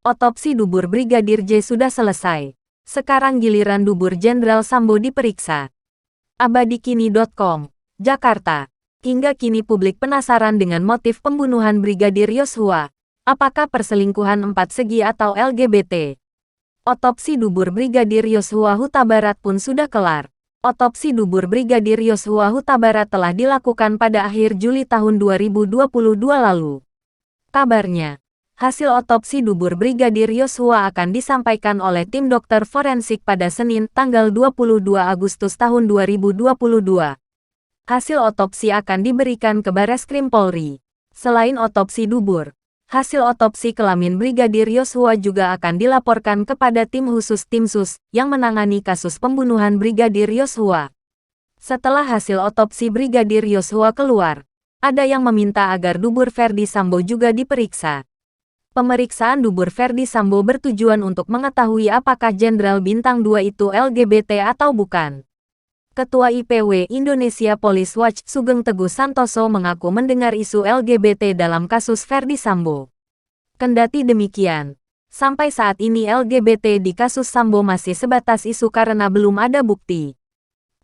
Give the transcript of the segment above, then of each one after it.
Otopsi dubur Brigadir J sudah selesai. Sekarang giliran dubur Jenderal Sambo diperiksa. Abadikini.com, Jakarta. Hingga kini publik penasaran dengan motif pembunuhan Brigadir Yosua. Apakah perselingkuhan empat segi atau LGBT? Otopsi dubur Brigadir Yosua Huta Barat pun sudah kelar. Otopsi dubur Brigadir Yosua Huta Barat telah dilakukan pada akhir Juli tahun 2022 lalu. Kabarnya, hasil otopsi dubur Brigadir Yosua akan disampaikan oleh tim dokter forensik pada Senin, tanggal 22 Agustus tahun 2022. Hasil otopsi akan diberikan ke Bareskrim Polri. Selain otopsi dubur, hasil otopsi kelamin Brigadir Yosua juga akan dilaporkan kepada tim khusus Tim Sus yang menangani kasus pembunuhan Brigadir Yosua. Setelah hasil otopsi Brigadir Yosua keluar, ada yang meminta agar dubur Ferdi Sambo juga diperiksa. Pemeriksaan dubur Ferdi Sambo bertujuan untuk mengetahui apakah Jenderal Bintang 2 itu LGBT atau bukan. Ketua IPW Indonesia Police Watch Sugeng Teguh Santoso mengaku mendengar isu LGBT dalam kasus Ferdi Sambo. Kendati demikian, sampai saat ini LGBT di kasus Sambo masih sebatas isu karena belum ada bukti.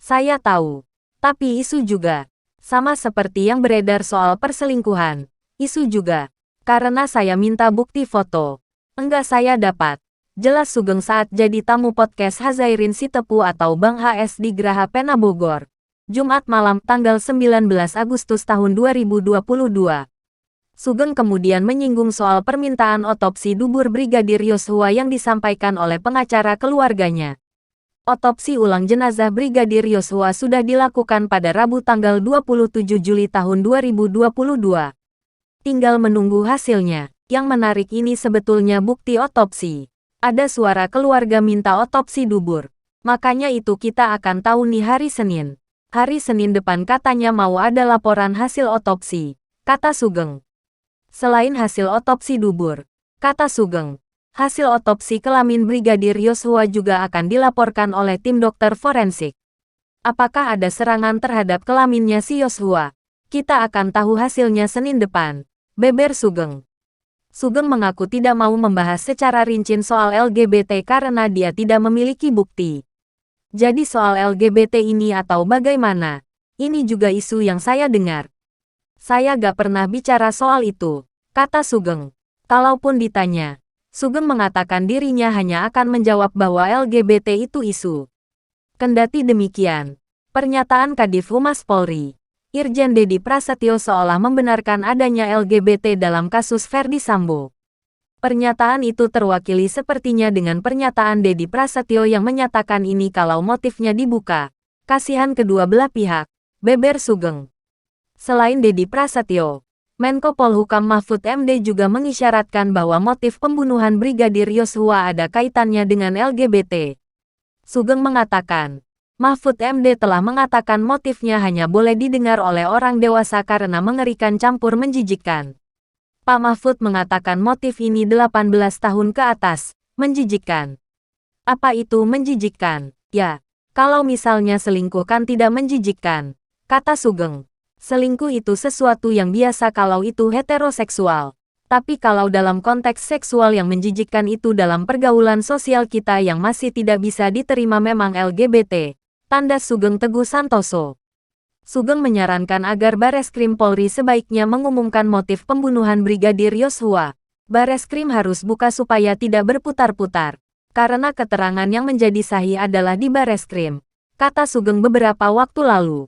Saya tahu, tapi isu juga. Sama seperti yang beredar soal perselingkuhan, isu juga. Karena saya minta bukti foto. Enggak saya dapat. Jelas Sugeng saat jadi tamu podcast Hazairin Sitepu atau Bang HS di Graha Pena Bogor. Jumat malam tanggal 19 Agustus tahun 2022. Sugeng kemudian menyinggung soal permintaan otopsi dubur Brigadir Yosua yang disampaikan oleh pengacara keluarganya. Otopsi ulang jenazah Brigadir Yosua sudah dilakukan pada Rabu tanggal 27 Juli tahun 2022. Tinggal menunggu hasilnya. Yang menarik ini sebetulnya bukti otopsi. Ada suara keluarga minta otopsi dubur. Makanya itu kita akan tahu nih hari Senin. Hari Senin depan katanya mau ada laporan hasil otopsi, kata Sugeng. Selain hasil otopsi dubur, kata Sugeng, hasil otopsi kelamin Brigadir Yosua juga akan dilaporkan oleh tim dokter forensik. Apakah ada serangan terhadap kelaminnya si Yosua? Kita akan tahu hasilnya Senin depan, beber Sugeng. Sugeng mengaku tidak mau membahas secara rinci soal LGBT karena dia tidak memiliki bukti. Jadi soal LGBT ini atau bagaimana? Ini juga isu yang saya dengar. Saya gak pernah bicara soal itu, kata Sugeng. Kalaupun ditanya, Sugeng mengatakan dirinya hanya akan menjawab bahwa LGBT itu isu. Kendati demikian, pernyataan Kadif Humas Polri, Irjen Dedi Prasetyo seolah membenarkan adanya LGBT dalam kasus Ferdi Sambo. Pernyataan itu terwakili sepertinya dengan pernyataan Dedi Prasetyo yang menyatakan ini kalau motifnya dibuka. Kasihan kedua belah pihak, beber Sugeng. Selain Dedi Prasetyo, Menko Polhukam Mahfud MD juga mengisyaratkan bahwa motif pembunuhan Brigadir Yosua ada kaitannya dengan LGBT. Sugeng mengatakan, Mahfud MD telah mengatakan motifnya hanya boleh didengar oleh orang dewasa karena mengerikan campur menjijikkan. Pak Mahfud mengatakan motif ini 18 tahun ke atas, menjijikkan. Apa itu menjijikkan? Ya, kalau misalnya selingkuh kan tidak menjijikkan, kata Sugeng. Selingkuh itu sesuatu yang biasa kalau itu heteroseksual. Tapi kalau dalam konteks seksual yang menjijikkan itu dalam pergaulan sosial kita yang masih tidak bisa diterima memang LGBT. Tanda Sugeng Teguh Santoso. Sugeng menyarankan agar Bareskrim Polri sebaiknya mengumumkan motif pembunuhan Brigadir Yosua. Bareskrim harus buka supaya tidak berputar-putar. Karena keterangan yang menjadi sahih adalah di Bareskrim, kata Sugeng beberapa waktu lalu.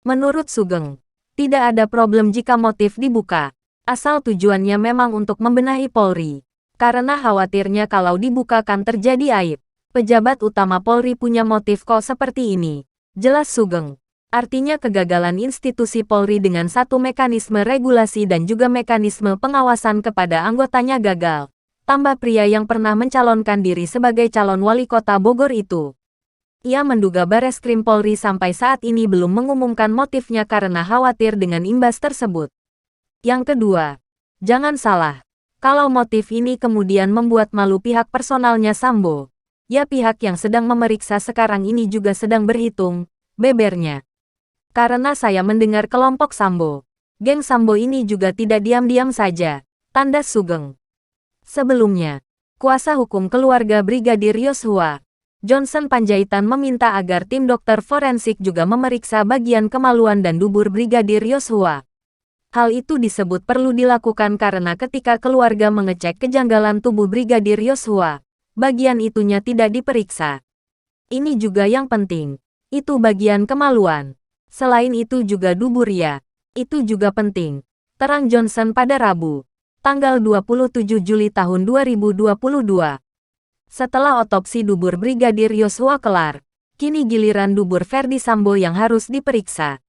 Menurut Sugeng, tidak ada problem jika motif dibuka, asal tujuannya memang untuk membenahi Polri. Karena khawatirnya kalau dibuka kan terjadi aib. Pejabat utama Polri punya motif kok seperti ini, jelas Sugeng. Artinya kegagalan institusi Polri dengan satu mekanisme regulasi dan juga mekanisme pengawasan kepada anggotanya gagal. Tambah pria yang pernah mencalonkan diri sebagai calon wali kota Bogor itu. Ia menduga Bareskrim Polri sampai saat ini belum mengumumkan motifnya karena khawatir dengan imbas tersebut. Yang kedua, jangan salah, kalau motif ini kemudian membuat malu pihak personalnya Sambo, ya pihak yang sedang memeriksa sekarang ini juga sedang berhitung, bebernya. Karena saya mendengar kelompok Sambo, geng Sambo ini juga tidak diam-diam saja, tanda Sugeng. Sebelumnya, Kuasa hukum keluarga Brigadir Yosua, Johnson Panjaitan, meminta agar tim dokter forensik juga memeriksa bagian kemaluan dan dubur Brigadir Yosua. Hal itu disebut perlu dilakukan karena ketika keluarga mengecek kejanggalan tubuh Brigadir Yosua, bagian itunya tidak diperiksa. Ini juga yang penting. Itu bagian kemaluan. Selain itu juga dubur ya. Itu juga penting. Terang Johnson pada Rabu, tanggal 27 Juli tahun 2022. Setelah otopsi dubur Brigadir Yosua kelar, kini giliran dubur Ferdy Sambo yang harus diperiksa.